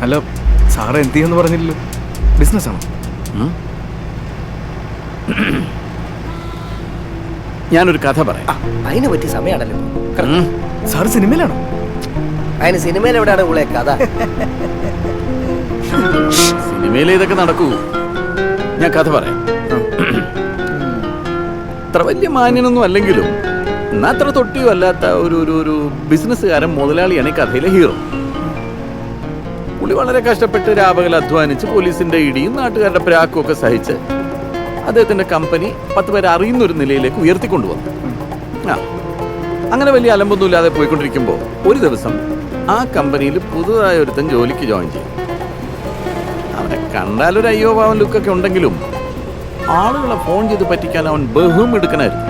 അല്ല സാറ് എന്ത് ചെയ്യുമെന്ന് പറഞ്ഞില്ലല്ലോ. ബിസിനസ്സാണോ? ഞാനൊരു കഥ പറയാം. അതിന് പറ്റിയ സമയമാണല്ലോ. സാറ് സിനിമയിലാണോ? അതിന് സിനിമയിൽ എവിടെയാണ് ഉള്ള കഥ? സിനിമയിലെ ഇതൊക്കെ നടക്കൂ. ഞാൻ കഥ പറയാം. അത്ര വലിയ മാന്യനൊന്നും അല്ലെങ്കിലും എന്നാ അത്ര തൊട്ടിയോ അല്ലാത്ത ഒരു ബിസിനസ്സുകാരൻ മുതലാളിയാണ് ഈ കഥയിലെ ഹീറോ. പുള്ളി വളരെ കഷ്ടപ്പെട്ട് രാപകൽ അധ്വാനിച്ച് പോലീസിന്റെ ഇടിയും നാട്ടുകാരുടെ പ്രാക്കും ഒക്കെ സഹിച്ച് അദ്ദേഹത്തിന്റെ കമ്പനി 10 പേരെ അറിയുന്ന ഒരു നിലയിലേക്ക് ഉയർത്തിക്കൊണ്ടുവന്നു. അങ്ങനെ വലിയ അലമ്പൊന്നുമില്ലാതെ പോയിക്കൊണ്ടിരിക്കുമ്പോൾ ഒരു ദിവസം ആ കമ്പനിയിൽ പുതുതായ ഒരുത്തൻ ജോലിക്ക് ജോയിൻ ചെയ്യും. അവനെ കണ്ടാലൊരു അയ്യോ പാവൻ ലുക്കൊക്കെ ഉണ്ടെങ്കിലും ആളുകളെ ഫോൺ ചെയ്ത് പറ്റിക്കാൻ അവൻ ബഹും എടുക്കണായിരുന്നു.